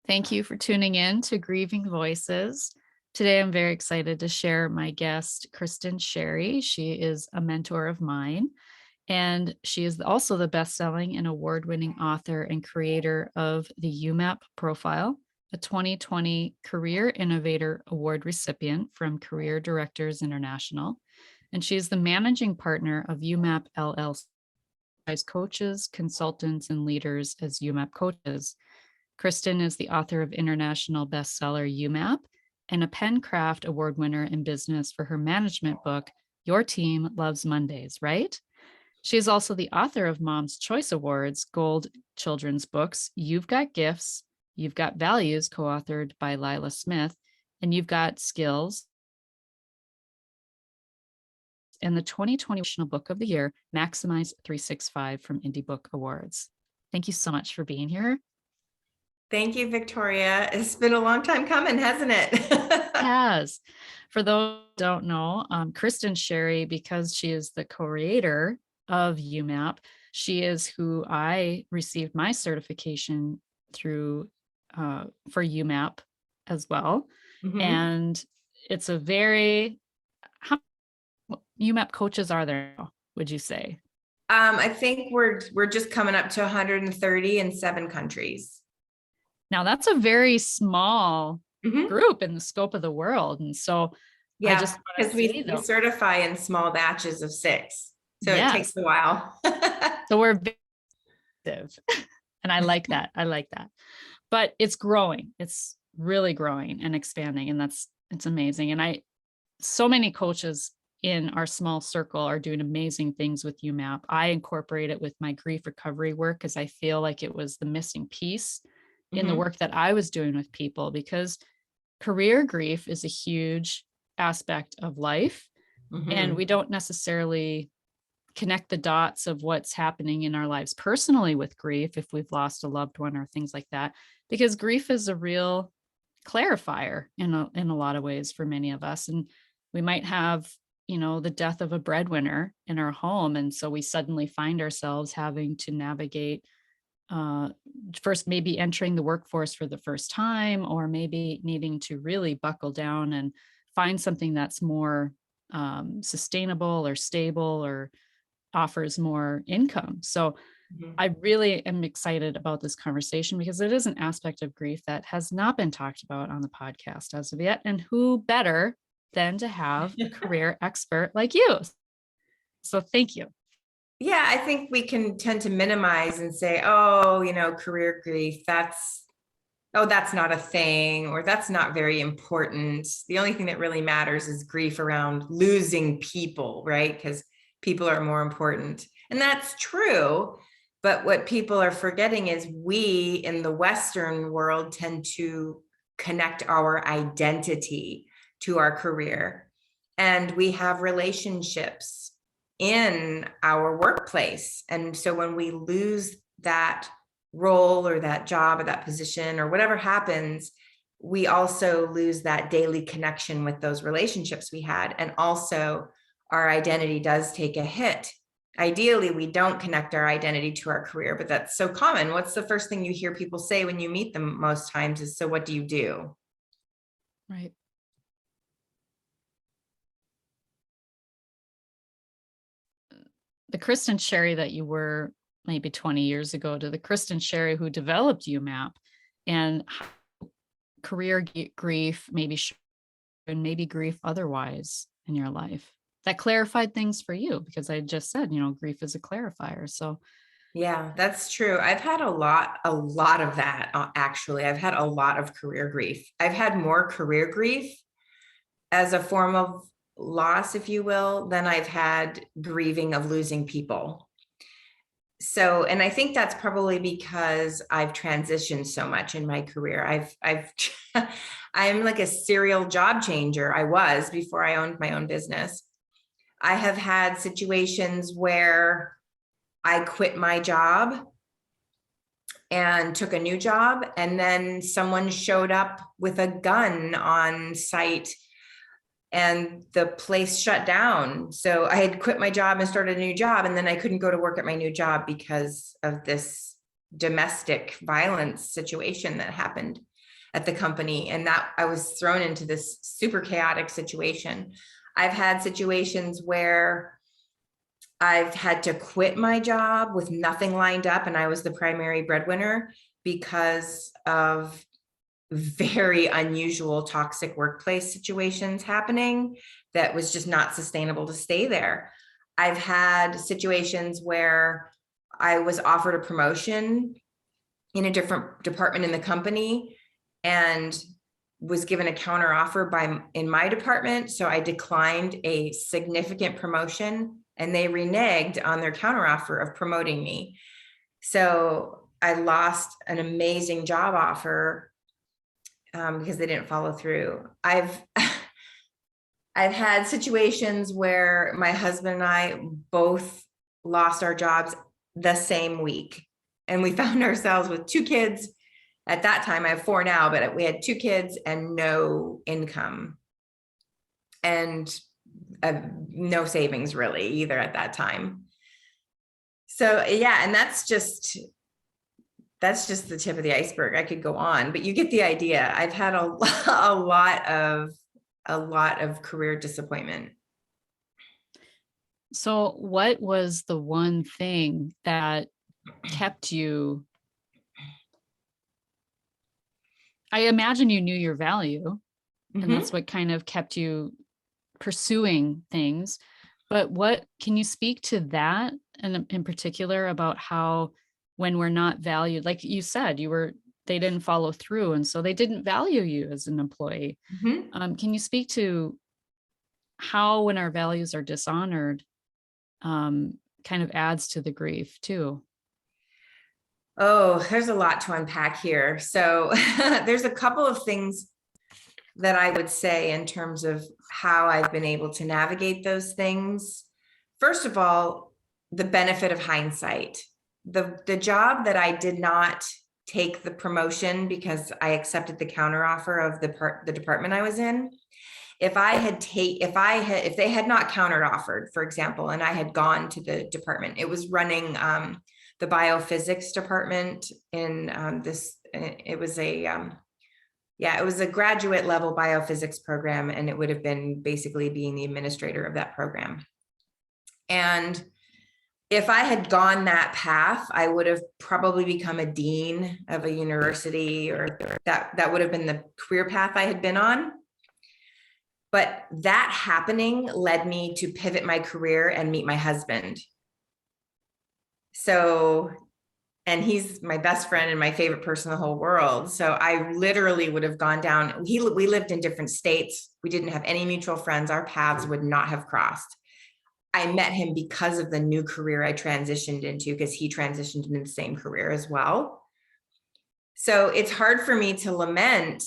Thank you for tuning in to Grieving Voices. Today, I'm very excited to share my guest, Kristin Sherry. She is a mentor of mine, and she is also the best-selling and award-winning author and creator of the YouMap Profile, a 2020 Career Innovator Award recipient from Career Directors International. And she is the managing partner of YouMap LLC, as coaches, consultants, and leaders as YouMap coaches. Kristin is the author of international bestseller YouMap and a Pencraft Award winner in business for her management book, Your Team Loves Mondays, right? She is also the author of Mom's Choice Awards Gold children's books, You've Got Gifts, You've Got Values, co-authored by Lila Smith, and You've Got Skills, and the 2020 National Book of the Year, Maximize 365 from Indie Book Awards. Thank you so much for being here. Thank you, Victoria. It's been a long time coming, hasn't it? It has. For those who don't know, Kristin Sherry, because she is the creator of YouMap, she is who I received my certification through for YouMap as well. Mm-hmm. And it's a very, how YouMap coaches are there now, would you say? I think we're just coming up to 130 in 7 countries. Now that's a very small group in the scope of the world. And so yeah, I just because we certify in small batches of 6. So It takes a while. So we're active. And I like that. I like that. But it's growing. It's really growing and expanding. And it's amazing. And so many coaches in our small circle are doing amazing things with YouMap. I incorporate it with my grief recovery work because I feel like it was the missing piece in the work that I was doing with people, because career grief is a huge aspect of life. And we don't necessarily connect the dots of what's happening in our lives personally with grief if we've lost a loved one or things like that, because grief is a real clarifier in a lot of ways for many of us. And we might have, the death of a breadwinner in our home. And so we suddenly find ourselves having to navigate first maybe entering the workforce for the first time, or maybe needing to really buckle down and find something that's more sustainable or stable or offers more income. So I really am excited about this conversation because it is an aspect of grief that has not been talked about on the podcast as of yet. And who better than to have a career expert like you? So thank you. Yeah, I think we can tend to minimize and say, career grief, that's not a thing, or that's not very important. The only thing that really matters is grief around losing people, right? Because people are more important. And that's true. But what people are forgetting is we in the Western world tend to connect our identity to our career. And we have relationships in our workplace. And so when we lose that role or that job or that position or whatever happens, we also lose that daily connection with those relationships we had. And also our identity does take a hit. Ideally, we don't connect our identity to our career, but that's so common. What's the first thing you hear people say when you meet them most times is, so what do you do? Right. The Kristin Sherry that you were maybe 20 years ago to the Kristin Sherry who developed YouMap, and career grief, and maybe grief otherwise in your life, that clarified things for you, because I just said, grief is a clarifier. So yeah, that's true. I've had a lot of that. Actually, I've had a lot of career grief. I've had more career grief as a form of loss, if you will, than I've had grieving of losing people. So, and I think that's probably because I've transitioned so much in my career. I'm like a serial job changer. I was before I owned my own business. I have had situations where I quit my job and took a new job, and then someone showed up with a gun on site and the place shut down. So I had quit my job and started a new job, and then I couldn't go to work at my new job because of this domestic violence situation that happened. at the company, and that I was thrown into this super chaotic situation. I've had situations where I've had to quit my job with nothing lined up, and I was the primary breadwinner because of very unusual toxic workplace situations happening that was just not sustainable to stay there. I've had situations where I was offered a promotion in a different department in the company and was given a counter offer in my department. So I declined a significant promotion and they reneged on their counter offer of promoting me. So I lost an amazing job offer because they didn't follow through. I've had situations where my husband and I both lost our jobs the same week. And we found ourselves with 2 kids. At that time, I have 4 now, but we had 2 kids and no income and no savings really either at that time. So yeah, and that's just the tip of the iceberg. I could go on, but you get the idea. I've had a lot of career disappointment. So what was the one thing that kept you? I imagine you knew your value, and that's what kind of kept you pursuing things. But what can you speak to that and in particular about how when we're not valued, like you said, they didn't follow through, and so they didn't value you as an employee. Can you speak to how when our values are dishonored, kind of adds to the grief too? Oh, there's a lot to unpack here. So there's a couple of things that I would say in terms of how I've been able to navigate those things. First of all, the benefit of hindsight. The job that I did not take the promotion because I accepted the counteroffer of the department I was in. If they had not counteroffered, for example, and I had gone to the department, it was running the biophysics department in it was a graduate level biophysics program, and it would have been basically being the administrator of that program. And if I had gone that path, I would have probably become a dean of a university, or that would have been the career path I had been on. But that happening led me to pivot my career and meet my husband. So, and he's my best friend and my favorite person in the whole world. So I literally would have gone down. We lived in different states. We didn't have any mutual friends. Our paths would not have crossed. I met him because of the new career I transitioned into, because he transitioned into the same career as well. So it's hard for me to lament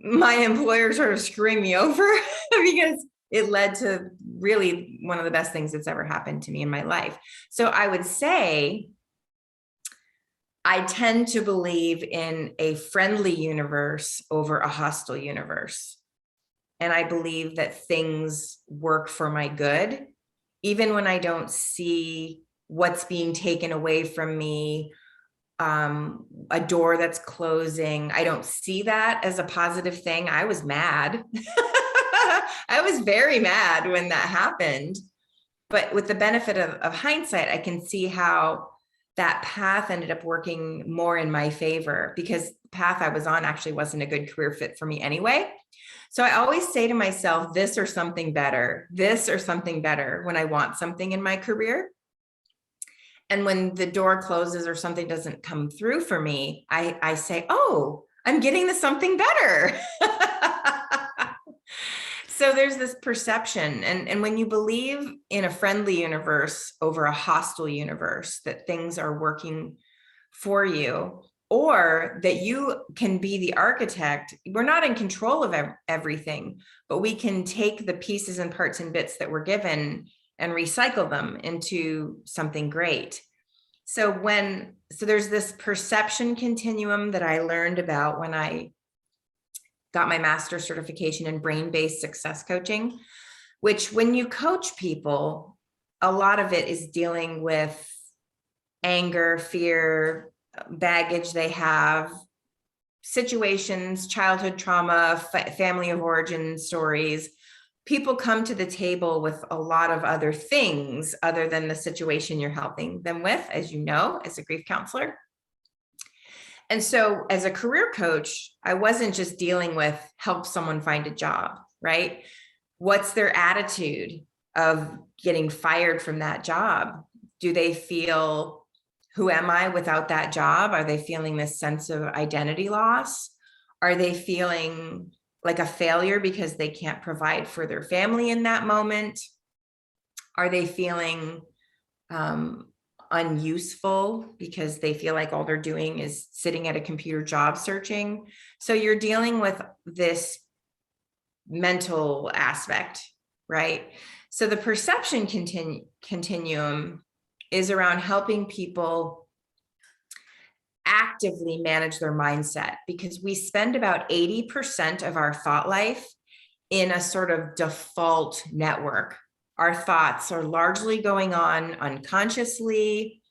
my employer sort of screwing me over because it led to really one of the best things that's ever happened to me in my life. So I would say I tend to believe in a friendly universe over a hostile universe. And I believe that things work for my good, even when I don't see what's being taken away from me, a door that's closing. I don't see that as a positive thing. I was mad. I was very mad when that happened. But with the benefit of hindsight, I can see how that path ended up working more in my favor, because the path I was on actually wasn't a good career fit for me anyway. So I always say to myself, this or something better when I want something in my career. And when the door closes or something doesn't come through for me, I say, oh, I'm getting the something better. So there's this perception. And when you believe in a friendly universe over a hostile universe, that things are working for you, or that you can be the architect, we're not in control of everything, but we can take the pieces and parts and bits that we're given and recycle them into something great. So there's this perception continuum that I learned about when I got my master's certification in brain-based success coaching, which when you coach people, a lot of it is dealing with anger, fear, baggage they have, situations, childhood trauma, family of origin stories, people come to the table with a lot of other things other than the situation you're helping them with, as you know, as a grief counselor. And so as a career coach, I wasn't just dealing with help someone find a job, right? What's their attitude of getting fired from that job? Do they feel, who am I without that job? Are they feeling this sense of identity loss? Are they feeling like a failure because they can't provide for their family in that moment? Are they feeling unuseful because they feel like all they're doing is sitting at a computer job searching? So you're dealing with this mental aspect, right? So the perception continuum is around helping people actively manage their mindset, because we spend about 80% of our thought life in a sort of default network. Our thoughts are largely going on unconsciously.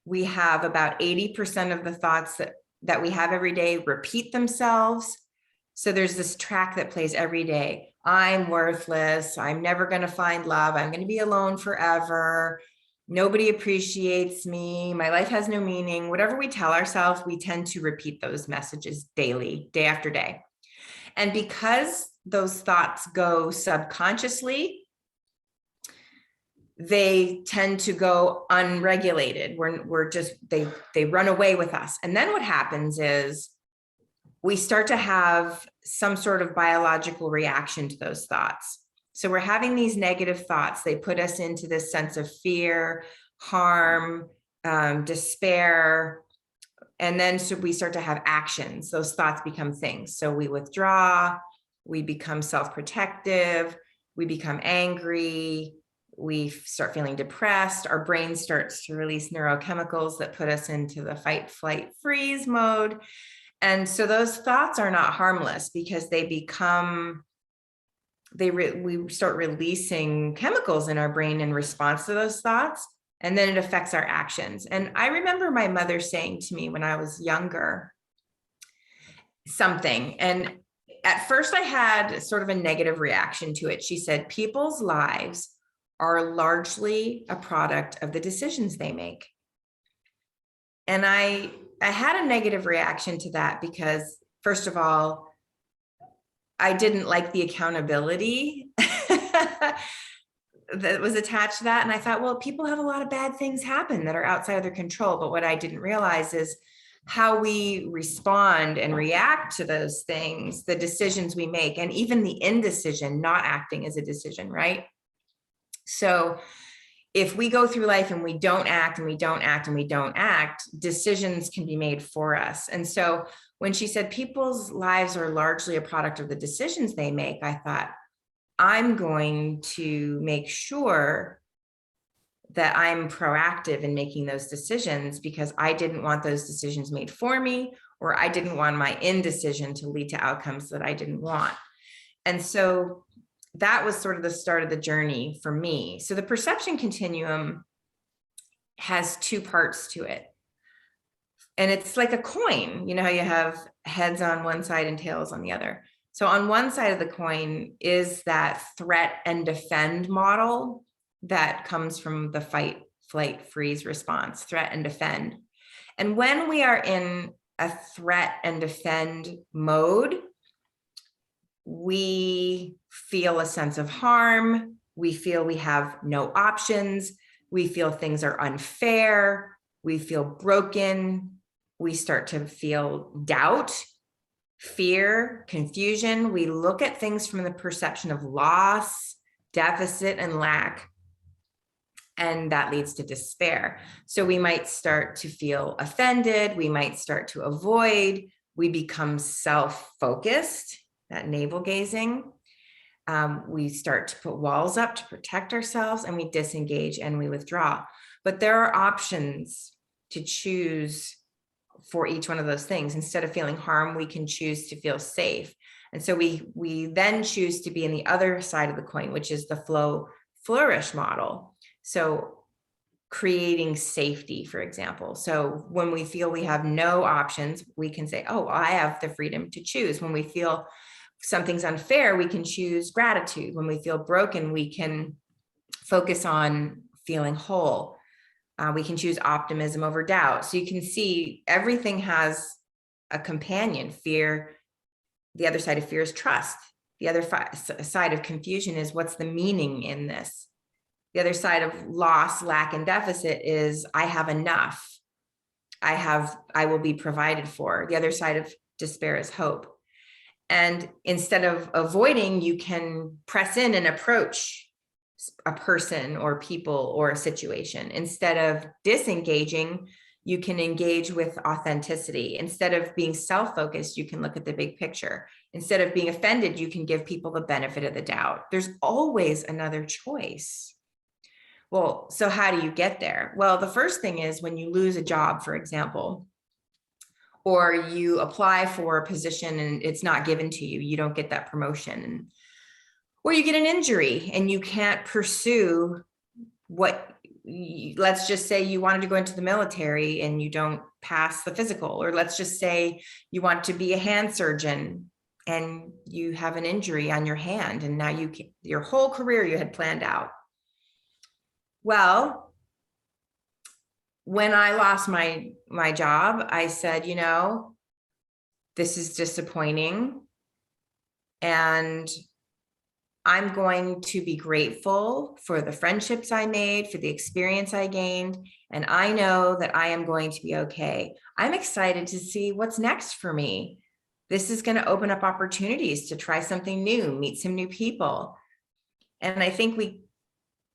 We have about 80% of the thoughts that we have every day repeat themselves. So there's this track that plays every day. I'm worthless. I'm never going to find love. I'm going to be alone forever. Nobody appreciates me. My life has no meaning. Whatever we tell ourselves, we tend to repeat those messages daily, day after day. And because those thoughts go subconsciously, they tend to go unregulated. We're just, they run away with us. And then what happens is we start to have some sort of biological reaction to those thoughts. So we're having these negative thoughts. They put us into this sense of fear, harm, despair. And then so we start to have actions. Those thoughts become things. So we withdraw, we become self-protective, we become angry, we start feeling depressed. Our brain starts to release neurochemicals that put us into the fight, flight, freeze mode. And so those thoughts are not harmless because they become, we start releasing chemicals in our brain in response to those thoughts, and then it affects our actions. And I remember my mother saying to me when I was younger something, and at first I had sort of a negative reaction to it. She said, people's lives are largely a product of the decisions they make. And I had a negative reaction to that because, first of all, I didn't like the accountability that was attached to that. And I thought, well, people have a lot of bad things happen that are outside of their control. But what I didn't realize is how we respond and react to those things, the decisions we make, and even the indecision, not acting as a decision, right? So if we go through life and we don't act and we don't act and we don't act, decisions can be made for us. And so when she said people's lives are largely a product of the decisions they make, I thought, I'm going to make sure that I'm proactive in making those decisions because I didn't want those decisions made for me, or I didn't want my indecision to lead to outcomes that I didn't want. And so that was sort of the start of the journey for me. So the perception continuum has two parts to it. And it's like a coin, you know how you have heads on one side and tails on the other. So on one side of the coin is that threat and defend model that comes from the fight, flight, freeze response, threat and defend. And when we are in a threat and defend mode, we feel a sense of harm. We feel we have no options. We feel things are unfair. We feel broken. We start to feel doubt, fear, confusion. We look at things from the perception of loss, deficit, and lack. And that leads to despair. So we might start to feel offended. We might start to avoid. We become self-focused, that navel gazing. We start to put walls up to protect ourselves, and we disengage and we withdraw. But there are options to choose for each one of those things. Instead of feeling harm, we can choose to feel safe. And so we then choose to be in the other side of the coin, which is the flow flourish model. So creating safety, for example. So when we feel we have no options, we can say, oh, I have the freedom to choose. When we feel something's unfair, we can choose gratitude. When we feel broken, we can focus on feeling whole. We can choose optimism over doubt. So you can see everything has a companion. Fear, the other side of fear is trust. The other side of confusion is, what's the meaning in this? The other side of loss, lack, and deficit is, I have enough. I will be provided for. The other side of despair is hope. And instead of avoiding, you can press in and approach a person or people or a situation. Instead of disengaging, you can engage with authenticity. Instead of being self-focused, you can look at the big picture. Instead of being offended, you can give people the benefit of the doubt. There's always another choice. Well, so how do you get there? Well, the first thing is, when you lose a job, for example, or you apply for a position and it's not given to you, you don't get that promotion, or you get an injury and you can't pursue let's just say you wanted to go into the military and you don't pass the physical, or let's just say you want to be a hand surgeon and you have an injury on your hand, and now your whole career you had planned out. Well, when I lost my job, I said, this is disappointing, and I'm going to be grateful for the friendships I made, for the experience I gained, and I know that I am going to be okay. I'm excited to see what's next for me. This is going to open up opportunities to try something new, meet some new people. And I think we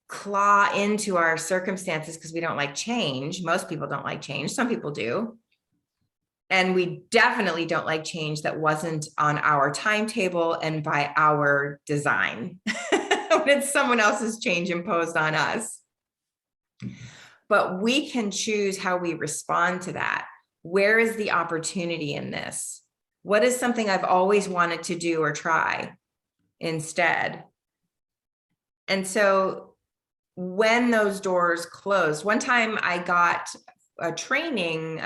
claw into our circumstances because we don't like change. Most people don't like change. Some people do. And we definitely don't like change that wasn't on our timetable and by our design. When it's someone else's change imposed on us. But we can choose how we respond to that. Where is the opportunity in this? What is something I've always wanted to do or try instead? And so when those doors closed, one time I got a training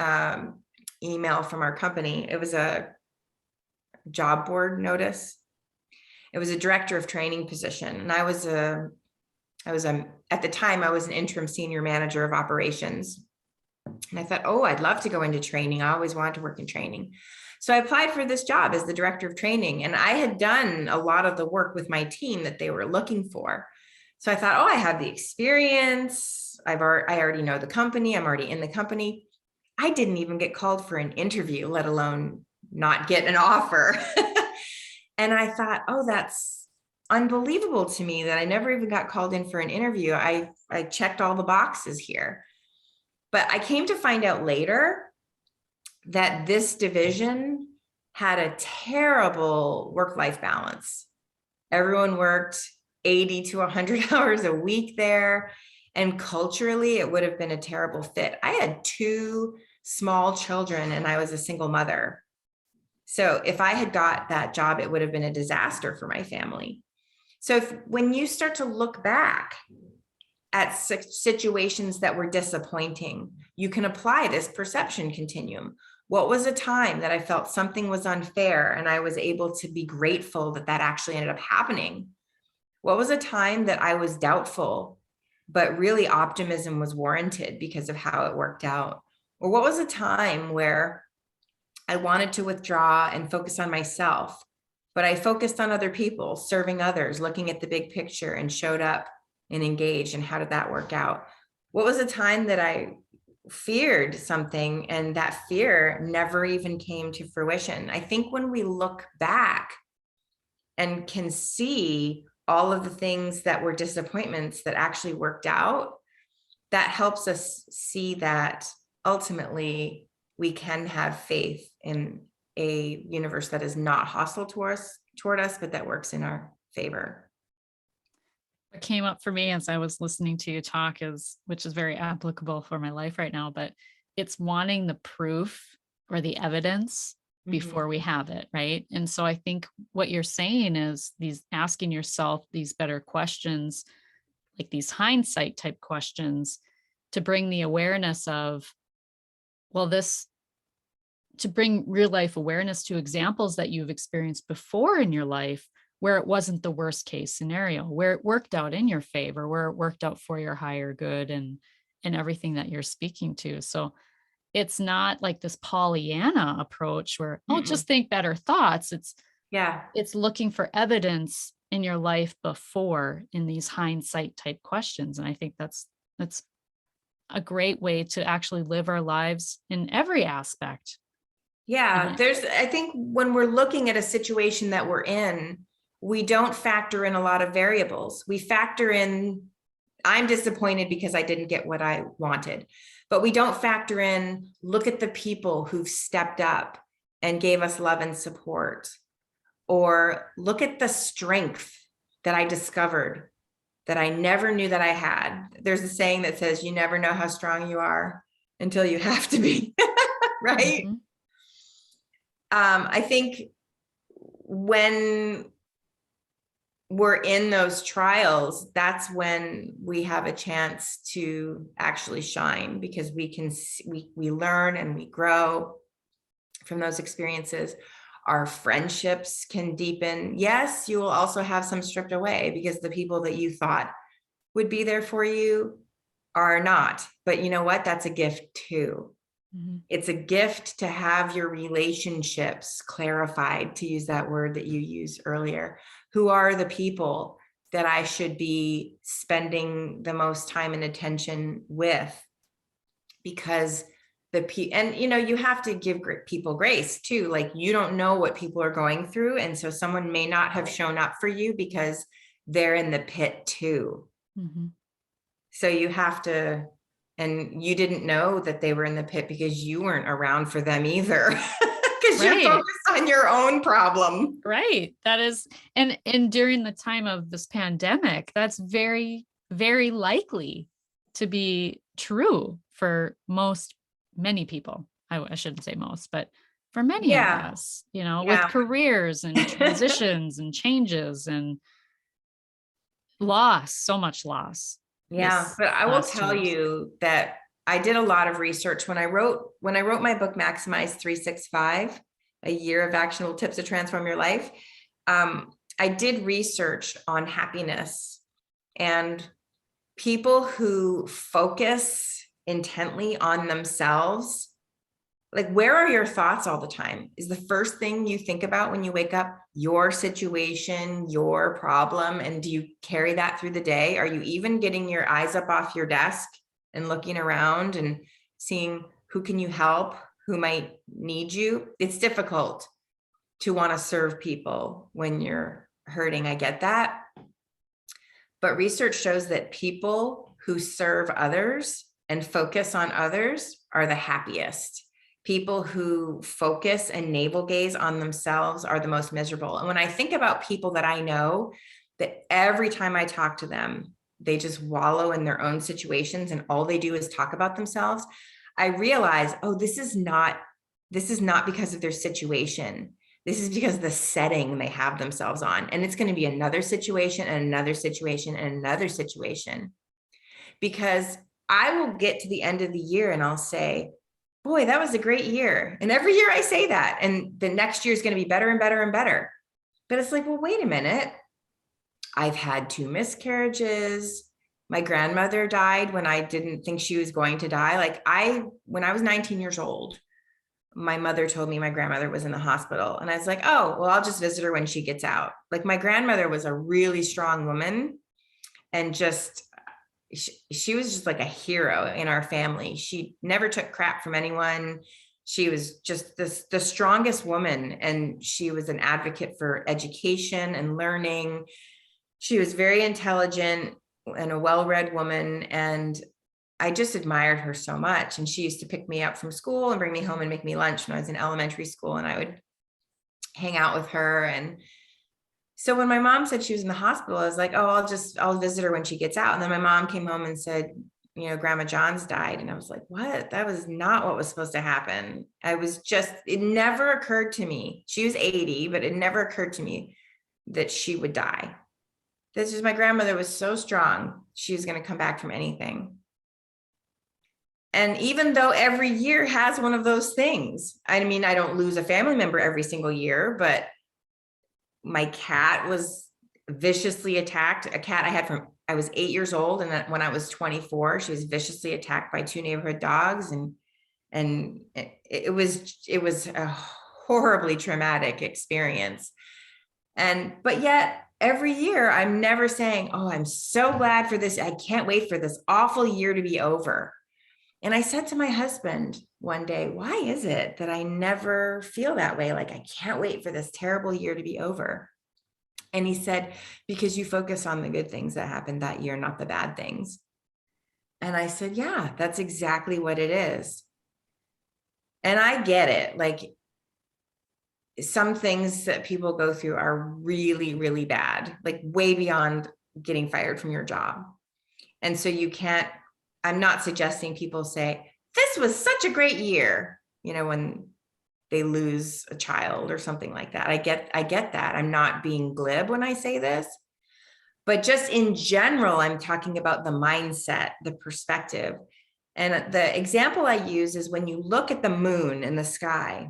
email from our company. It was a job board notice. It was a director of training position. And I was at the time, I was an interim senior manager of operations. And I thought, oh, I'd love to go into training. I always wanted to work in training. So I applied for this job as the director of training. And I had done a lot of the work with my team that they were looking for. So I thought, oh, I have the experience. I already know the company. I'm already in the company. I didn't even get called for an interview, let alone not get an offer. And I thought, oh, that's unbelievable to me that I never even got called in for an interview. I checked all the boxes here. But I came to find out later that this division had a terrible work-life balance. Everyone worked 80 to 100 hours a week there. And culturally, it would have been a terrible fit. I had 2 small children and I was a single mother. So if I had got that job, it would have been a disaster for my family. So when you start to look back at situations that were disappointing, you can apply this perception continuum. What was a time that I felt something was unfair and I was able to be grateful that that actually ended up happening? What was a time that I was doubtful, but really optimism was warranted because of how it worked out? Or what was a time where I wanted to withdraw and focus on myself, but I focused on other people, serving others, looking at the big picture, and showed up and engaged? And how did that work out? What was a time that I feared something and that fear never even came to fruition? I think when we look back and can see all of the things that were disappointments that actually worked out, that helps us see that ultimately we can have faith in a universe that is not hostile toward us, but that works in our favor. What came up for me as I was listening to you talk which is very applicable for my life right now, but it's wanting the proof or the evidence before we have it, right? And so I think what you're saying is asking yourself these better questions, like these hindsight type questions, to bring the awareness of, well, to bring real life awareness to examples that you've experienced before in your life, where it wasn't the worst case scenario, where it worked out in your favor, where it worked out for your higher good and everything that you're speaking to. So it's not like this Pollyanna approach where, oh, just think better thoughts. Yeah. It's looking for evidence in your life before in these hindsight type questions. And I think that's a great way to actually live our lives in every aspect. Yeah. I think when we're looking at a situation that we're in, we don't factor in a lot of variables. We factor in, I'm disappointed because I didn't get what I wanted, but we don't factor in, look at the people who've stepped up and gave us love and support, or look at the strength that I discovered that I never knew that I had. There's a saying that says, you never know how strong you are until you have to be, right? Mm-hmm. I think when we're in those trials, that's when we have a chance to actually shine, because we learn and we grow from those experiences. Our friendships can deepen. Yes, you will also have some stripped away because the people that you thought would be there for you are not. But you know what? That's a gift too. Mm-hmm. It's a gift to have your relationships clarified, to use that word that you used earlier. Who are the people that I should be spending the most time and attention with? Because and you have to give people grace too. Like, you don't know what people are going through. And so someone may not have shown up for you because they're in the pit too. Mm-hmm. So you have to, and you didn't know that they were in the pit because you weren't around for them either. Because you're focused on your own problem. Right. That is, and during the time of this pandemic, that's very, very likely to be true for many people. I shouldn't say most, but for many of us, with careers and transitions and changes and loss, so much loss. Yeah. But I will tell you that I did a lot of research when I wrote my book, Maximize 365, a year of actionable tips to transform your life. I did research on happiness, and people who focus intently on themselves, like, where are your thoughts all the time? Is the first thing you think about when you wake up your situation, your problem? And do you carry that through the day? Are you even getting your eyes up off your desk and looking around and seeing who can you help, who might need you? It's difficult to want to serve people when you're hurting. I get that. But research shows that people who serve others and focus on others are the happiest. People who focus and navel gaze on themselves are the most miserable. And when I think about people that I know, that every time I talk to them, they just wallow in their own situations and all they do is talk about themselves, I realize, oh, this is not because of their situation. This is because of the setting they have themselves on. And it's going to be another situation and another situation and another situation. Because I will get to the end of the year and I'll say, boy, that was a great year. And every year I say that, and the next year is going to be better and better and better. But it's like, well, wait a minute. I've had 2 miscarriages. My grandmother died when I didn't think she was going to die. When I was 19 years old, my mother told me my grandmother was in the hospital. And I was like, oh, well, I'll just visit her when she gets out. Like, my grandmother was a really strong woman, and she was just like a hero in our family. She never took crap from anyone. She was just the strongest woman. And she was an advocate for education and learning. She was very intelligent and a well-read woman. And I just admired her so much. And she used to pick me up from school and bring me home and make me lunch when I was in elementary school. And I would hang out with her. And so when my mom said she was in the hospital, I was like, oh, I'll visit her when she gets out. And then my mom came home and said, Grandma John's died. And I was like, what? That was not what was supposed to happen. It never occurred to me. She was 80, but it never occurred to me that she would die. My grandmother was so strong. She was going to come back from anything. And even though every year has one of those things, I mean, I don't lose a family member every single year, but my cat was viciously attacked. A cat I had from I was 8 years old, and when I was 24, she was viciously attacked by 2 neighborhood dogs, and it was a horribly traumatic experience. But yet every year I'm never saying, oh, I'm so glad for this. I can't wait for this awful year to be over. And I said to my husband one day, why is it that I never feel that way? Like, I can't wait for this terrible year to be over. And he said, because you focus on the good things that happened that year, not the bad things. And I said, yeah, that's exactly what it is. And I get it. Like, some things that people go through are really, really bad, like way beyond getting fired from your job. And so I'm not suggesting people say, this was such a great year, when they lose a child or something like that. I get that. I'm not being glib when I say this, but just in general, I'm talking about the mindset, the perspective. And the example I use is when you look at the moon in the sky,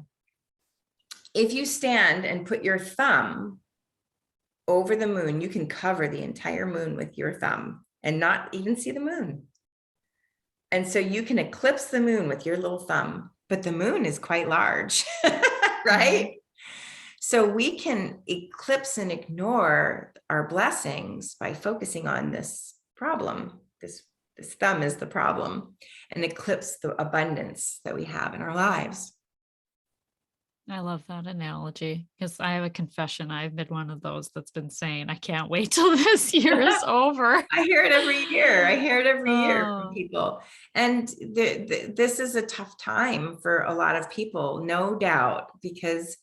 if you stand and put your thumb over the moon, you can cover the entire moon with your thumb and not even see the moon. And so you can eclipse the moon with your little thumb, but the moon is quite large, right? Mm-hmm. So we can eclipse and ignore our blessings by focusing on this problem. This thumb is the problem, and eclipse the abundance that we have in our lives. I love that analogy, because I have a confession. I've been one of those that's been saying, I can't wait till this year is over. I hear it every year. From people. And this is a tough time for a lot of people, no doubt, because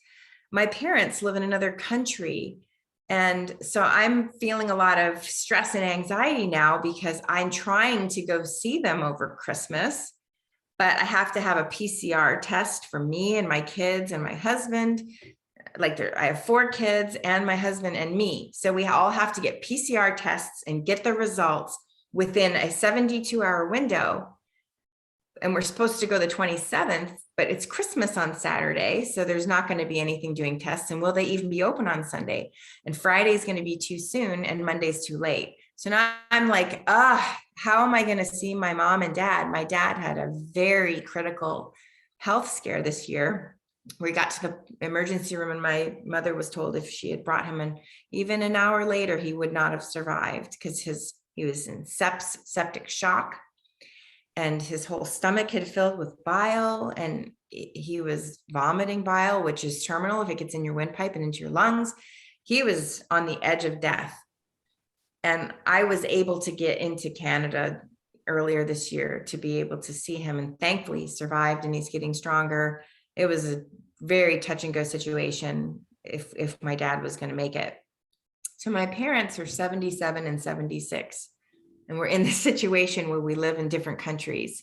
my parents live in another country. And so I'm feeling a lot of stress and anxiety now because I'm trying to go see them over Christmas. But I have to have a PCR test for me and my kids and my husband. I have 4 kids and my husband and me. So we all have to get PCR tests and get the results within a 72-hour window. And we're supposed to go the 27th, but it's Christmas on Saturday. So there's not going to be anything doing tests. And will they even be open on Sunday? And Friday is going to be too soon and Monday's too late. So now I'm like, how am I going to see my mom and dad? My dad had a very critical health scare this year. We got to the emergency room and my mother was told if she had brought him in even an hour later, he would not have survived because he was in septic shock and his whole stomach had filled with bile and he was vomiting bile, which is terminal if it gets in your windpipe and into your lungs. He was on the edge of death. And I was able to get into Canada earlier this year to be able to see him, and thankfully he survived and he's getting stronger. It was a very touch and go situation if my dad was going to make it. So my parents are 77 and 76, and we're in this situation where we live in different countries.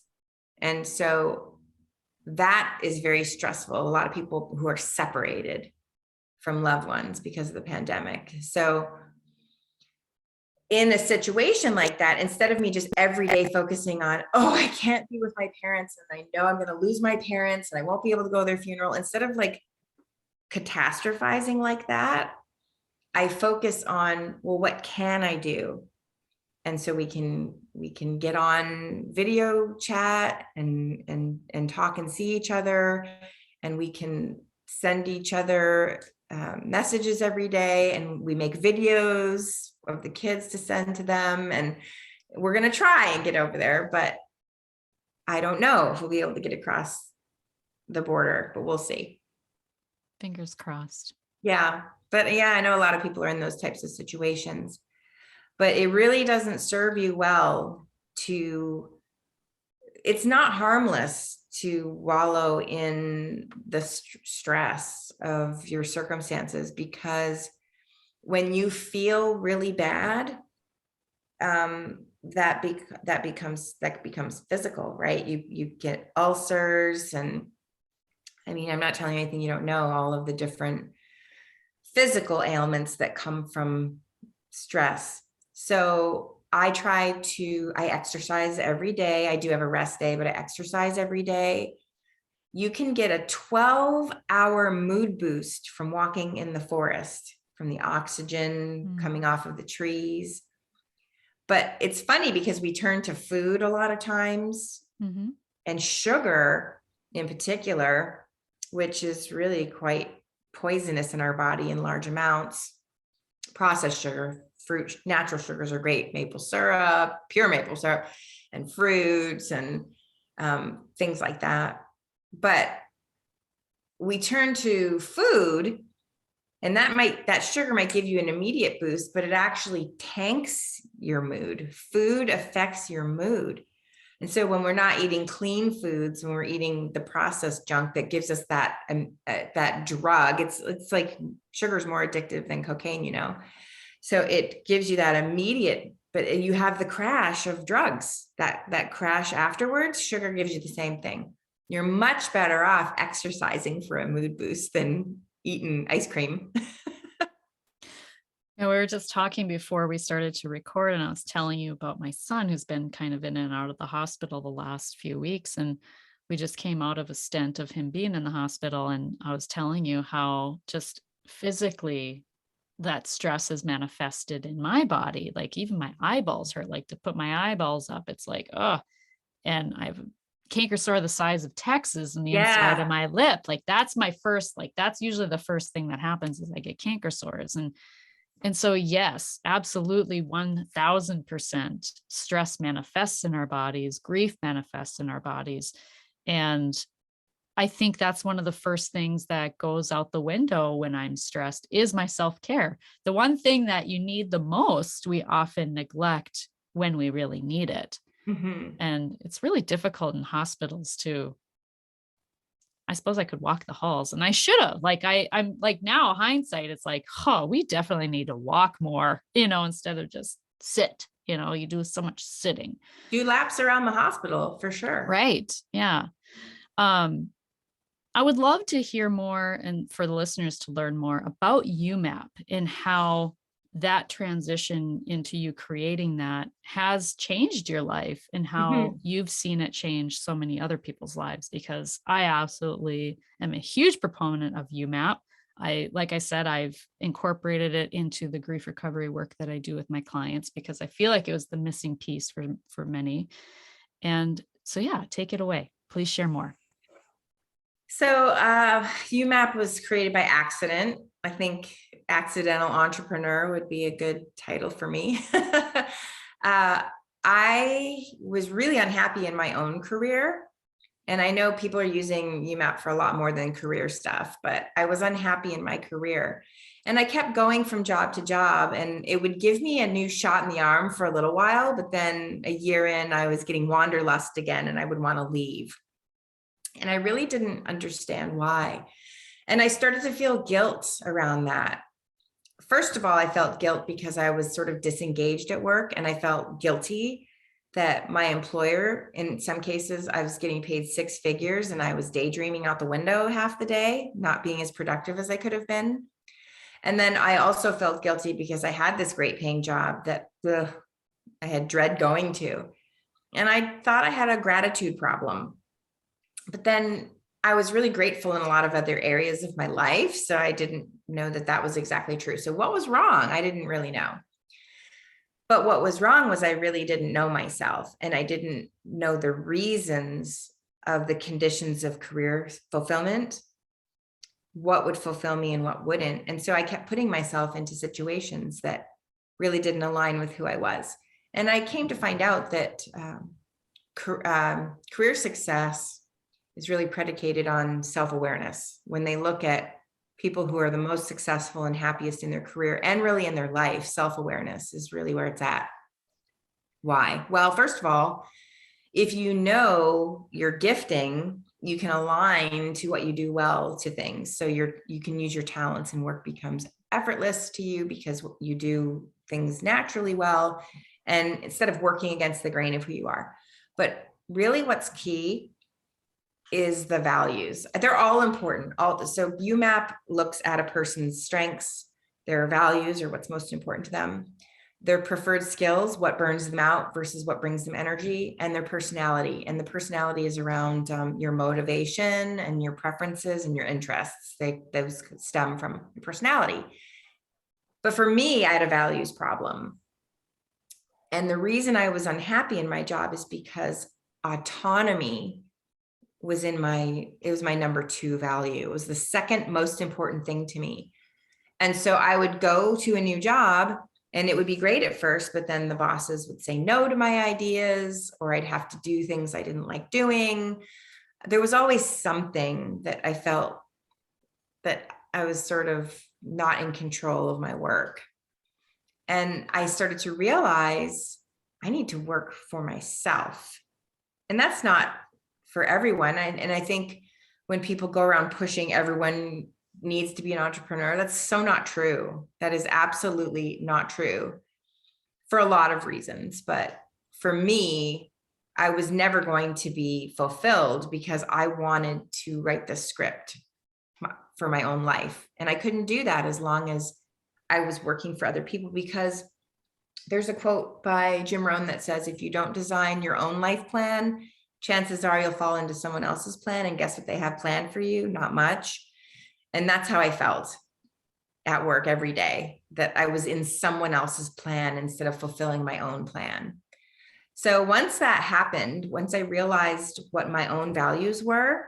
And so that is very stressful. A lot of people who are separated from loved ones because of the pandemic. So in a situation like that, instead of me just every day focusing on, oh, I can't be with my parents and I know I'm going to lose my parents and I won't be able to go to their funeral, instead of like catastrophizing like that, I focus on, well, what can I do? And so we can get on video chat and talk and see each other, and we can send each other messages every day, and we make videos of the kids to send to them, and we're going to try and get over there, but I don't know if we'll be able to get across the border, but we'll see. Fingers crossed. Yeah. But yeah, I know a lot of people are in those types of situations, but it really doesn't serve you well it's not harmless to wallow in the stress of your circumstances, because when you feel really bad, that becomes physical, right? You get ulcers, and I mean, I'm not telling you anything you don't know, all of the different physical ailments that come from stress. So I exercise every day. I do have a rest day, but I exercise every day. You can get a 12-hour mood boost from walking in the forest, from the oxygen coming off of the trees. But it's funny because we turn to food a lot of times, and sugar in particular, which is really quite poisonous in our body in large amounts. Processed sugar, fruit, natural sugars are great, maple syrup, pure maple syrup, and fruits and things like that. But we turn to food, and that sugar might give you an immediate boost, but it actually tanks your mood. Food affects your mood. And so when we're not eating clean foods, when we're eating the processed junk that gives us that drug, it's like sugar is more addictive than cocaine, you know? So it gives you that immediate, but you have the crash of drugs, that crash afterwards. Sugar gives you the same thing. You're much better off exercising for a mood boost than eating ice cream. We were just talking before we started to record, and I was telling you about my son who's been kind of in and out of the hospital the last few weeks. And we just came out of a stint of him being in the hospital. And I was telling you how just physically that stress is manifested in my body. Like even my eyeballs hurt, like to put my eyeballs up. It's like, oh, and I have a canker sore the size of Texas in the inside of my lip. Like that's that's usually the first thing that happens is I get canker sores. And so, yes, absolutely 1000% stress manifests in our bodies, grief manifests in our bodies. And I think that's one of the first things that goes out the window when I'm stressed is my self-care. The one thing that you need the most, we often neglect when we really need it. And it's really difficult in hospitals too. I suppose I could walk the halls, and I should have. Like I'm like now hindsight, it's like, we definitely need to walk more, instead of just sit. You do so much sitting. Do laps around the hospital for sure. Right. Yeah. I would love to hear more and for the listeners to learn more about YouMap and how that transition into you creating that has changed your life and how you've seen it change so many other people's lives, because I absolutely am a huge proponent of YouMap. Like I said, I've incorporated it into the grief recovery work that I do with my clients because I feel like it was the missing piece for many. And so, yeah, take it away. Please share more. So YouMap was created by accident. I think accidental entrepreneur would be a good title for me. I was really unhappy in my own career. And I know people are using YouMap for a lot more than career stuff, but I was unhappy in my career. And I kept going from job to job, and it would give me a new shot in the arm for a little while. But then a year in, I was getting wanderlust again, and I would want to leave. And I really didn't understand why. And I started to feel guilt around that. First of all, I felt guilt because I was sort of disengaged at work, and I felt guilty that my employer, in some cases, I was getting paid 6 figures and I was daydreaming out the window half the day, not being as productive as I could have been. And then I also felt guilty because I had this great paying job that I had dread going to. And I thought I had a gratitude problem. But then I was really grateful in a lot of other areas of my life. So I didn't know that that was exactly true. So what was wrong? I didn't really know. But what was wrong was I really didn't know myself, and I didn't know the reasons of the conditions of career fulfillment, what would fulfill me and what wouldn't. And so I kept putting myself into situations that really didn't align with who I was. And I came to find out that career success is really predicated on self-awareness. When they look at people who are the most successful and happiest in their career and really in their life, self-awareness is really where it's at. Why? Well, first of all, if you know your gifting, you can align to what you do well to things. So you can use your talents, and work becomes effortless to you because you do things naturally well, and instead of working against the grain of who you are. But really what's key is the values. They're all important. So YouMap looks at a person's strengths, their values, or what's most important to them, their preferred skills, what burns them out versus what brings them energy, and their personality. And the personality is around your motivation and your preferences and your interests. Those stem from your personality. But for me, I had a values problem. And the reason I was unhappy in my job is because autonomy was it was my number 2 value. It was the second most important thing to me. And so I would go to a new job and it would be great at first, but then the bosses would say no to my ideas, or I'd have to do things I didn't like doing. There was always something that I felt that I was sort of not in control of my work. And I started to realize I need to work for myself. And that's not for everyone. And I think when people go around pushing everyone needs to be an entrepreneur, that's so not true. That is absolutely not true for a lot of reasons. But for me, I was never going to be fulfilled because I wanted to write the script for my own life. And I couldn't do that as long as I was working for other people, because there's a quote by Jim Rohn that says, if you don't design your own life plan, chances are you'll fall into someone else's plan. And guess what they have planned for you? Not much. And that's how I felt at work every day, that I was in someone else's plan instead of fulfilling my own plan. So once that happened, once I realized what my own values were,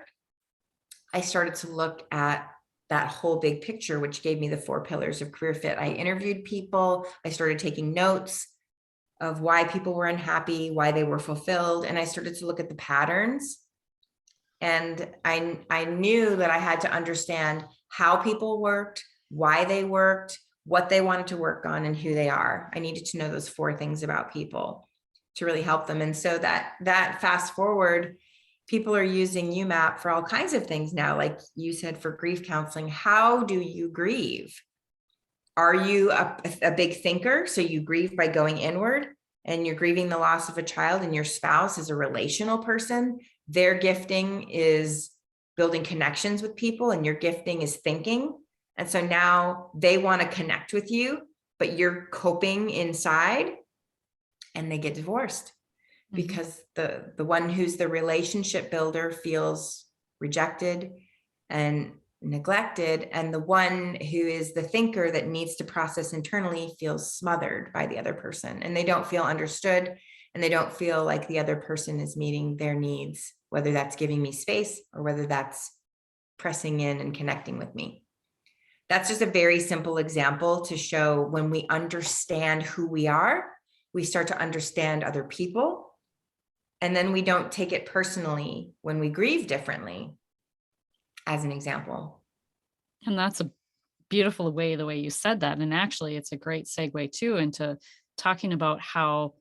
I started to look at that whole big picture, which gave me the 4 pillars of career fit. I interviewed people. I started taking notes of why people were unhappy, why they were fulfilled. And I started to look at the patterns. And I knew that I had to understand how people worked, why they worked, what they wanted to work on, and who they are. I needed to know those 4 things about people to really help them. And so that fast forward, people are using YouMap for all kinds of things now. Like you said, for grief counseling, how do you grieve? Are you a big thinker? So you grieve by going inward, and you're grieving the loss of a child, and your spouse is a relational person. Their gifting is building connections with people, and your gifting is thinking. And so now they want to connect with you, but you're coping inside, and they get divorced because the one who's the relationship builder feels rejected and neglected, and the one who is the thinker that needs to process internally feels smothered by the other person, and they don't feel understood, and they don't feel like the other person is meeting their needs, whether that's giving me space or whether that's pressing in and connecting with me. That's just a very simple example to show when we understand who we are, we start to understand other people. And then we don't take it personally when we grieve differently, as an example. And that's a beautiful way, the way you said that. And actually, it's a great segue too into talking about how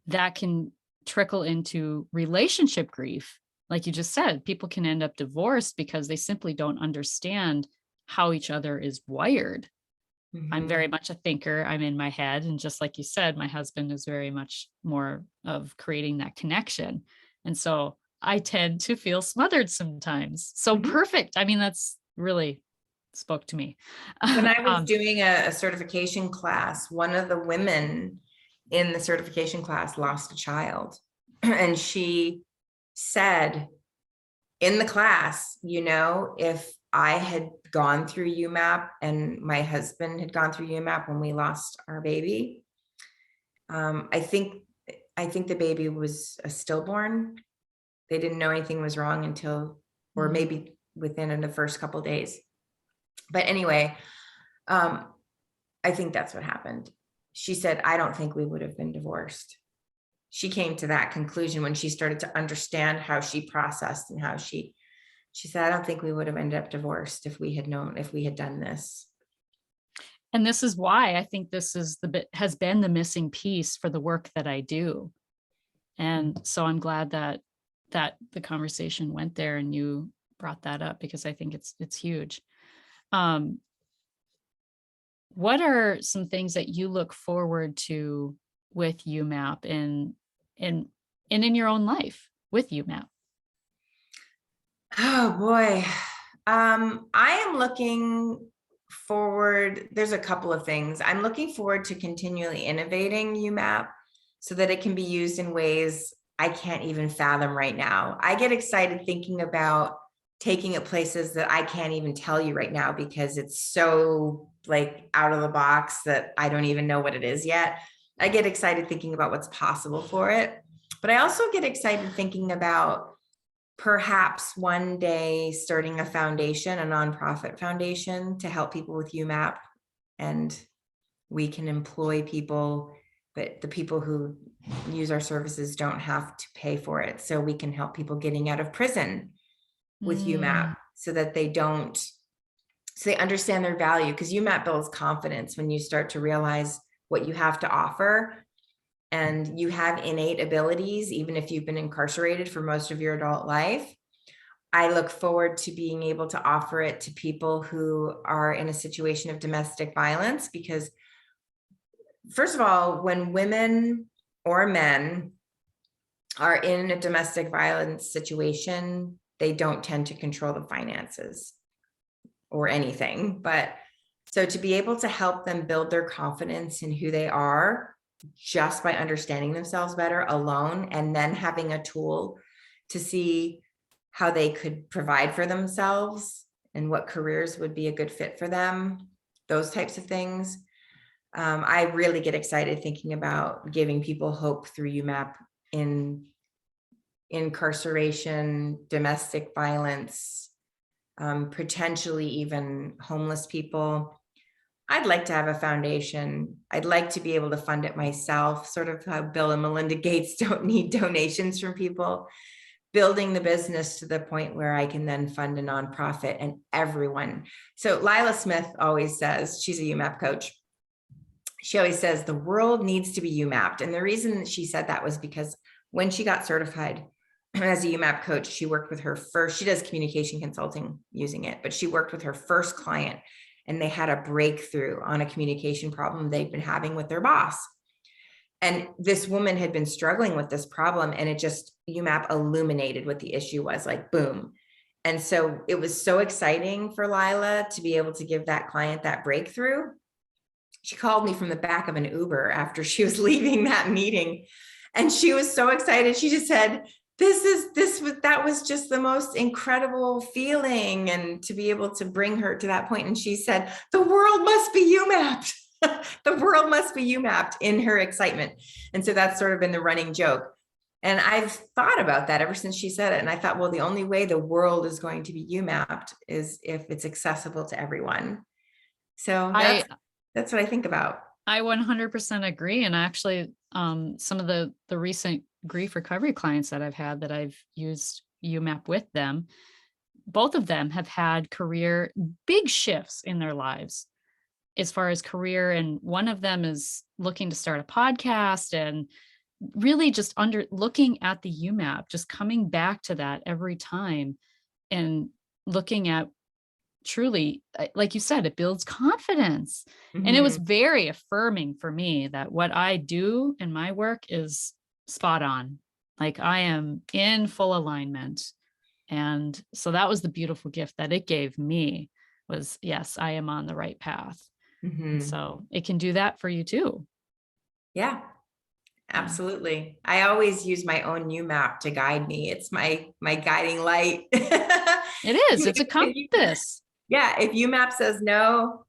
that can trickle into relationship grief. Like you just said, people can end up divorced because they simply don't understand how each other is wired. I'm very much a thinker. I'm in my head. And just like you said, my husband is very much more of creating that connection. And so I tend to feel smothered sometimes. So perfect. I mean, that's really spoke to me. When I was doing a certification class, one of the women in the certification class lost a child. And she said in the class, if I had gone through YouMap and my husband had gone through YouMap when we lost our baby, I think the baby was a stillborn. They didn't know anything was wrong until, or maybe within the first couple of days. But anyway, I think that's what happened. She said, I don't think we would have been divorced. She came to that conclusion when she started to understand how she processed and how she said, I don't think we would have ended up divorced if we had done this. And this is why I think this is has been the missing piece for the work that I do. And so I'm glad that the conversation went there and you brought that up, because I think it's huge. What are some things that you look forward to with YouMap and in your own life with YouMap? Oh boy. I am looking forward, there's a couple of things. I'm looking forward to continually innovating YouMap so that it can be used in ways I can't even fathom right now. I get excited thinking about taking it places that I can't even tell you right now because it's so like out of the box that I don't even know what it is yet. I get excited thinking about what's possible for it. But I also get excited thinking about perhaps one day starting a foundation, a nonprofit foundation to help people with YouMap. And we can employ people, but the people who use our services don't have to pay for it. So we can help people getting out of prison with YouMap so that they don't, so they understand their value, because YouMap builds confidence when you start to realize what you have to offer and you have innate abilities, even if you've been incarcerated for most of your adult life. I look forward to being able to offer it to people who are in a situation of domestic violence, because first of all, when women or men are in a domestic violence situation, they don't tend to control the finances or anything. But so to be able to help them build their confidence in who they are just by understanding themselves better alone, and then having a tool to see how they could provide for themselves and what careers would be a good fit for them, those types of things. I really get excited thinking about giving people hope through YouMap in incarceration, domestic violence, potentially even homeless people. I'd like to have a foundation. I'd like to be able to fund it myself, sort of how Bill and Melinda Gates don't need donations from people. Building the business to the point where I can then fund a nonprofit and everyone. So Lila Smith always says, she's a YouMap coach. She always says the world needs to be YouMapped. And the reason she said that was because when she got certified as a YouMap coach, she worked with her first, she does communication consulting using it, but she worked with her first client and they had a breakthrough on a communication problem they'd been having with their boss. And this woman had been struggling with this problem, and it just, YouMap illuminated what the issue was, like boom. And so it was so exciting for Lila to be able to give that client that breakthrough. She called me from the back of an Uber after she was leaving that meeting. And she was so excited. She just said, that was just the most incredible feeling. And to be able to bring her to that point. And she said, the world must be YouMapped. The world must be YouMapped in her excitement. And so that's sort of been the running joke. And I've thought about that ever since she said it. And I thought, well, the only way the world is going to be YouMapped is if it's accessible to everyone. So that's what I think about. I 100% agree. And actually, some of the recent grief recovery clients that I've had that I've used YouMap with them, both of them have had big shifts in their lives as far as career. And one of them is looking to start a podcast, and really just looking at the YouMap, just coming back to that every time and looking at truly, like you said, it builds confidence. Mm-hmm. And it was very affirming for me that what I do in my work is spot on. Like I am in full alignment. And so that was the beautiful gift that it gave me was, yes, I am on the right path. Mm-hmm. So it can do that for you too. Yeah, absolutely. I always use my own YouMap to guide me. It's my guiding light. It is. It's a compass. Yeah. If YouMap says no,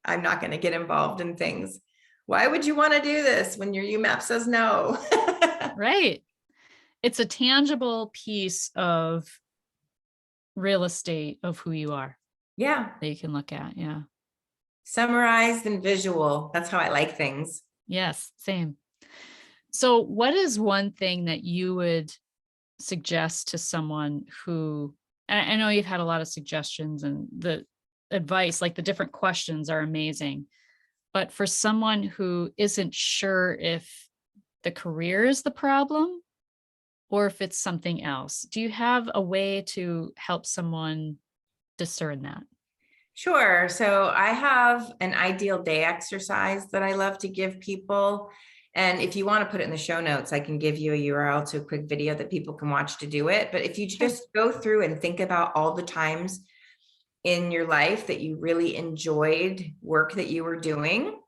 I'm not going to get involved in things. Why would you want to do this when your YouMap says no? Right. It's a tangible piece of real estate of who you are. Yeah. That you can look at. Yeah. Summarized and visual. That's how I like things. Yes. Same. So what is one thing that you would suggest to someone who, and I know you've had a lot of suggestions and the advice, like the different questions are amazing, but for someone who isn't sure if the career is the problem or if it's something else, do you have a way to help someone discern that? Sure. So I have an ideal day exercise that I love to give people. And if you want to put it in the show notes, I can give you a URL to a quick video that people can watch to do it. But if you just go through and think about all the times in your life that you really enjoyed work that you were doing?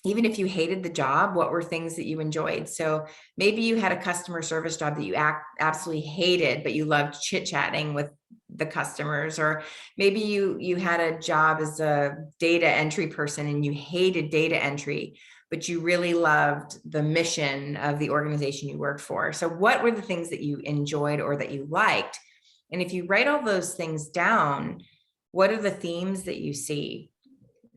Even if you hated the job, what were things that you enjoyed? So maybe you had a customer service job that you absolutely hated, but you loved chit-chatting with the customers. Or maybe you had a job as a data entry person and you hated data entry, but you really loved the mission of the organization you worked for. So what were the things that you enjoyed or that you liked? And if you write all those things down, what are the themes that you see?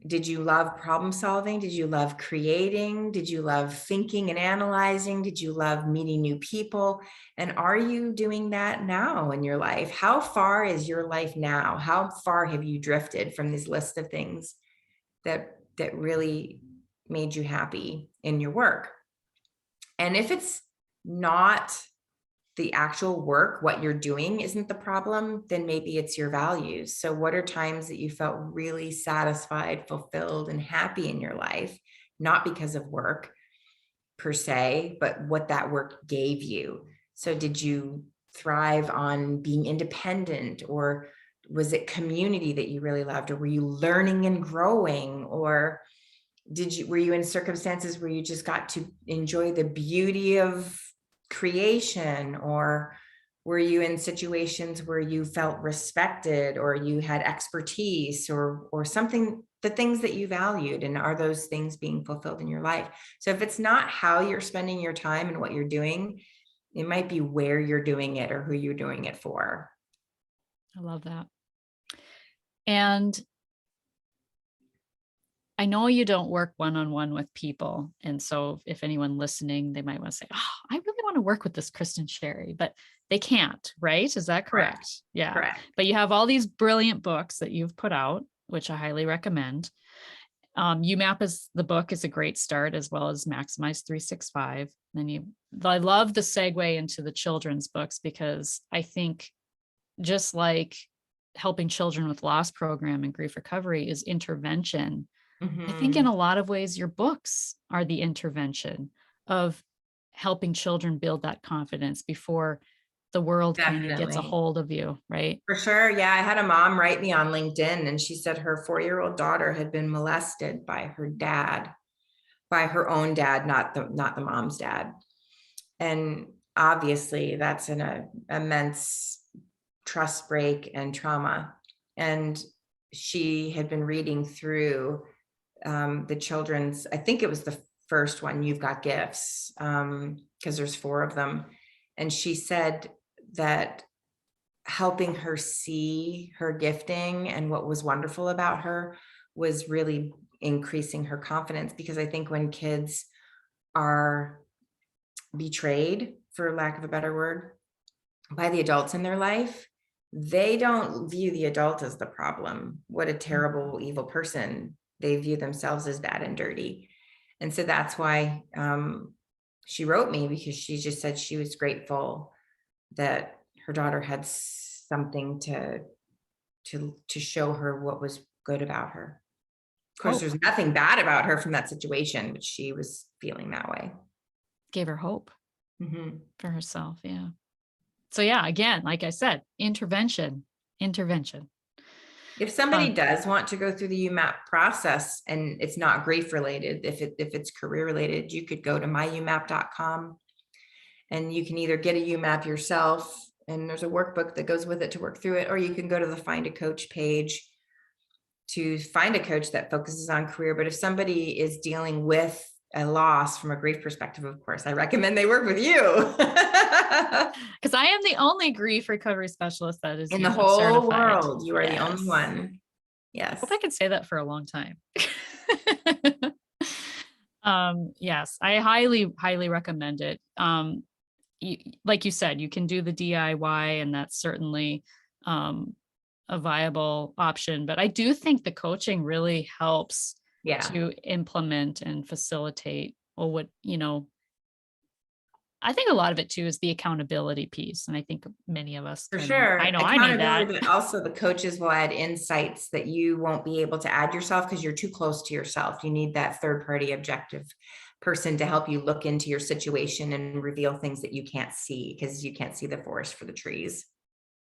Did you love problem solving? Did you love creating? Did you love thinking and analyzing? Did you love meeting new people? And are you doing that now in your life? How far is your life now? How far have you drifted from this list of things that really made you happy in your work? And if it's not the actual work, what you're doing isn't the problem, then maybe it's your values. So what are times that you felt really satisfied, fulfilled, and happy in your life, not because of work per se, but what that work gave you? So did you thrive on being independent, or was it community that you really loved, or were you learning and growing, or were you in circumstances where you just got to enjoy the beauty of creation, or were you in situations where you felt respected, or you had expertise, or something, the things that you valued, and are those things being fulfilled in your life? So if it's not how you're spending your time and what you're doing, it might be where you're doing it or who you're doing it for. I love that. And I know you don't work one-on-one with people. And so if anyone listening, they might want to say, oh, I really want to work with this Kristin Sherry, but they can't, right? Is that correct? Yeah. Correct. But you have all these brilliant books that you've put out, which I highly recommend. YouMap is a great start, as well as Maximize 365. I love the segue into the children's books, because I think just like helping children with loss program and grief recovery is intervention. I think in a lot of ways, your books are the intervention of helping children build that confidence before the world kind of gets a hold of you, right? For sure. Yeah. I had a mom write me on LinkedIn, and she said her 4-year-old daughter had been molested by her dad, by her own dad, not the mom's dad. And obviously that's an immense trust break and trauma. And she had been reading through the children's, I think it was the first one, You've Got Gifts, because there's 4 of them. And she said that helping her see her gifting and what was wonderful about her was really increasing her confidence. Because I think when kids are betrayed, for lack of a better word, by the adults in their life, they don't view the adult as the problem. What a terrible, evil person. They view themselves as bad and dirty. And so that's why she wrote me, because she just said she was grateful that her daughter had something to show her what was good about her. Of course, there's nothing bad about her from that situation, but she was feeling that way. Gave her hope for herself. Yeah. So yeah, again, like I said, intervention. If somebody does want to go through the YouMap process and it's not grief related, if it's career related, you could go to myyoumap.com, and you can either get a YouMap yourself, and there's a workbook that goes with it to work through it, or you can go to the Find a Coach page to find a coach that focuses on career. But if somebody is dealing with a loss from a grief perspective, of course, I recommend they work with you. Because I am the only grief recovery specialist that is in the whole certified. world. You are the only one. Yes. I hope I can say that for a long time. Yes, I highly recommend it. Like you said, you can do the DIY, and that's certainly a viable option. But I do think the coaching really helps to implement and facilitate, I think a lot of it too is the accountability piece. And I think many of us, for sure, I know I need that. But also the coaches will add insights that you won't be able to add yourself, because you're too close to yourself. You need that third party objective person to help you look into your situation and reveal things that you can't see, because you can't see the forest for the trees.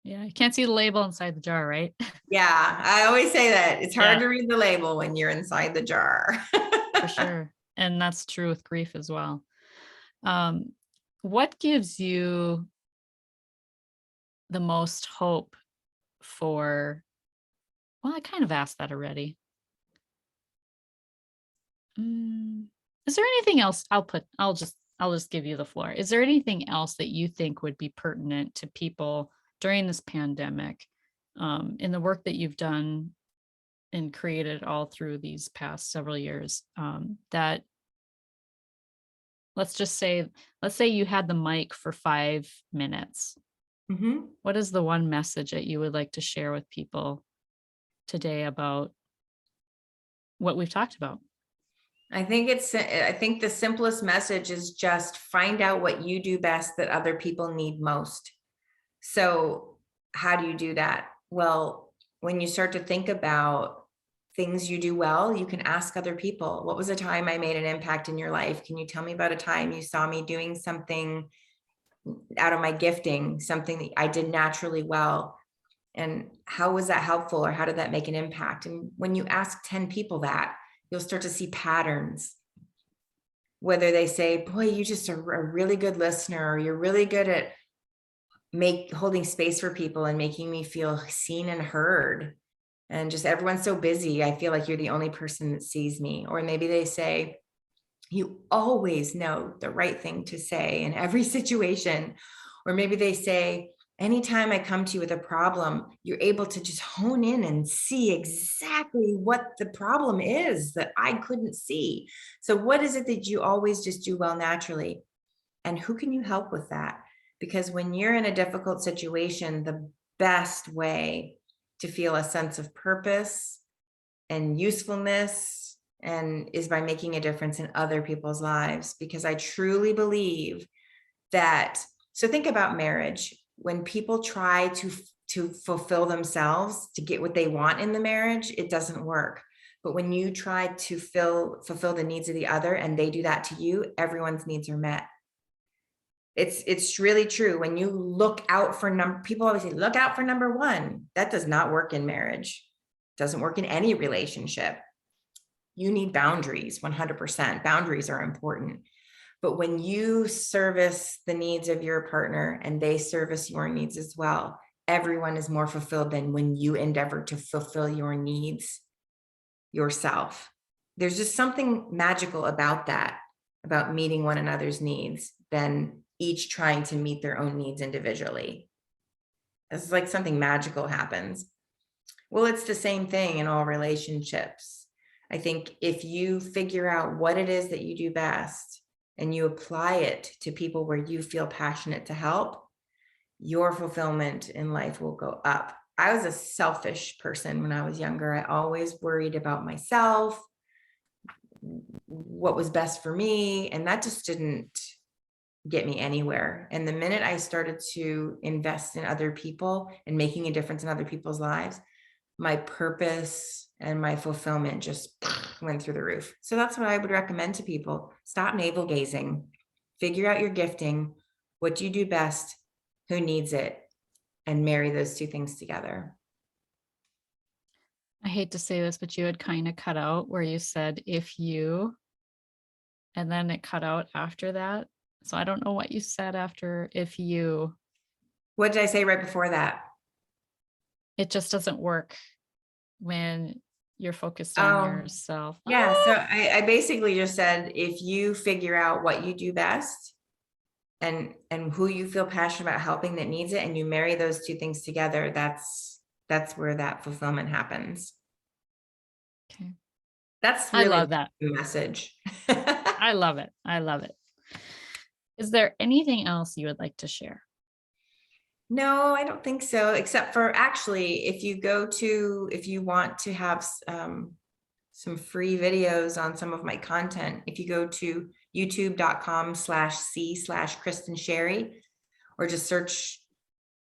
Yeah. You can't see the label inside the jar, right? Yeah, I always say that. It's hard Yeah, to read the label when you're inside the jar. for sure. And that's true with grief as well. Um, what gives you the most hope for, well, I kind of asked that already. Mm, is there anything else I'll just give you the floor. Is there anything else that you think would be pertinent to people during this pandemic, in the work that you've done and created all through these past several years, that let's just say, let's say you had the mic for 5 minutes. Mhm. What is the one message that you would like to share with people today about what we've talked about? I think the simplest message is just find out what you do best that other people need most. So how do you do that? Well, when you start to think about things you do well, you can ask other people, what was a time I made an impact in your life? Can you tell me about a time you saw me doing something out of my gifting, something that I did naturally well? And how was that helpful, or how did that make an impact? And when you ask 10 people that, you'll start to see patterns. Whether they say, boy, you just are a really good listener, or you're really good at holding space for people and making me feel seen and heard. And just everyone's so busy, I feel like you're the only person that sees me. Or maybe they say, you always know the right thing to say in every situation. Or maybe they say, anytime I come to you with a problem, you're able to just hone in and see exactly what the problem is that I couldn't see. So what is it that you always just do well naturally? And who can you help with that? Because when you're in a difficult situation, the best way to feel a sense of purpose and usefulness and is by making a difference in other people's lives. Because I truly believe that, so think about marriage. When people try to fulfill themselves to get what they want in the marriage, it doesn't work. But when you try to fulfill the needs of the other and they do that to you, everyone's needs are met. It's really true. When you look out for people always say, look out for number one. That does not work in marriage. Doesn't work in any relationship. You need boundaries, 100%. Boundaries are important. But when you service the needs of your partner and they service your needs as well, everyone is more fulfilled than when you endeavor to fulfill your needs yourself. There's just something magical about that, about meeting one another's needs, than each trying to meet their own needs individually. It's like something magical happens. Well, it's the same thing in all relationships. I think if you figure out what it is that you do best and you apply it to people where you feel passionate to help, your fulfillment in life will go up. I was a selfish person when I was younger. I always worried about myself, what was best for me, and that just didn't get me anywhere. And the minute I started to invest in other people and making a difference in other people's lives, my purpose and my fulfillment just went through the roof. So that's what I would recommend to people. Stop navel gazing, figure out your gifting, what do you do best, who needs it, and marry those two things together. I hate to say this, but you had kind of cut out where you said, if you, and then it cut out after that. So I don't know what you said after if you. What did I say right before that? It just doesn't work when you're focused on Oh, yourself. yeah. So I basically just said, if you figure out what you do best and who you feel passionate about helping that needs it, and you marry those two things together, that's where that fulfillment happens. Okay. That's I really love that. the message. I love it. I love it. Is there anything else you would like to share? No, I don't think so, except for actually, if you want to have some free videos on some of my content, if you go to youtube.com/C/Kristin Sherry, or just search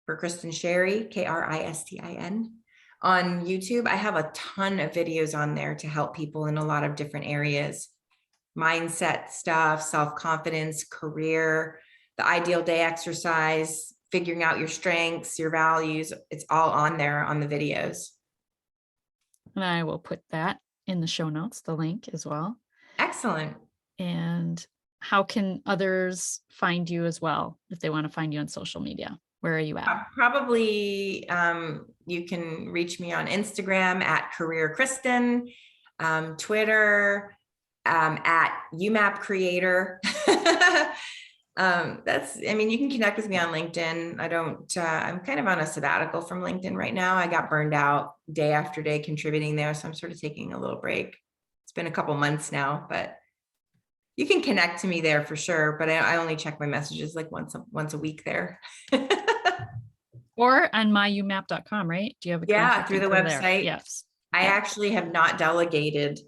for Kristin Sherry, Kristin, on YouTube, I have a ton of videos on there to help people in a lot of different areas. Mindset stuff, self-confidence, career, the ideal day exercise, figuring out your strengths, your values. It's all on there on the videos. And I will put that in the show notes, the link as well. Excellent. And how can others find you as well if they want to find you on social media? Where are you at? Probably you can reach me on Instagram at Career Kristin, Twitter at YouMap Creator. I mean, you can connect with me on LinkedIn. I'm kind of on a sabbatical from LinkedIn right now. I got burned out day after day contributing there. So I'm sort of taking a little break. It's been a couple months now, but you can connect to me there for sure. But I only check my messages like once a week there. Or on myumap.com, right? Do you have a Yeah, contact through the info there? website. Yes. I Yeah. actually have not delegated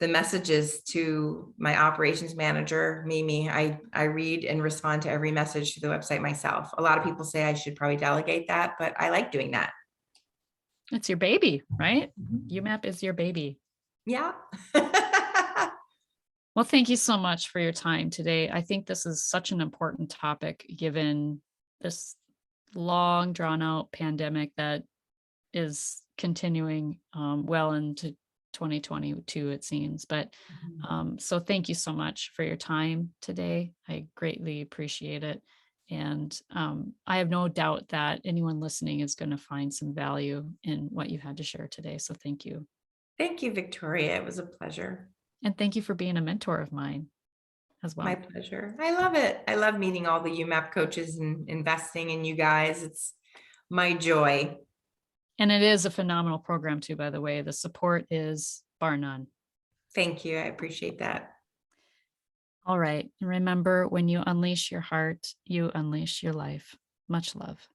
the messages to my operations manager, Mimi. I read and respond to every message to the website myself. A lot of people say I should probably delegate that, but I like doing that. It's your baby, right? YouMap is your baby. Yeah. Well, thank you so much for your time today. I think this is such an important topic given this long drawn out pandemic that is continuing well into 2022, it seems. But so thank you so much for your time today. I greatly appreciate it. And I have no doubt that anyone listening is going to find some value in what you had to share today. So thank you. Thank you, Victoria. It was a pleasure. And thank you for being a mentor of mine as well. My pleasure. I love it. I love meeting all the YouMap coaches and investing in you guys. It's my joy. And it is a phenomenal program too, by the way. The support is bar none. Thank you. I appreciate that. All right. And remember, when you unleash your heart, you unleash your life. Much love.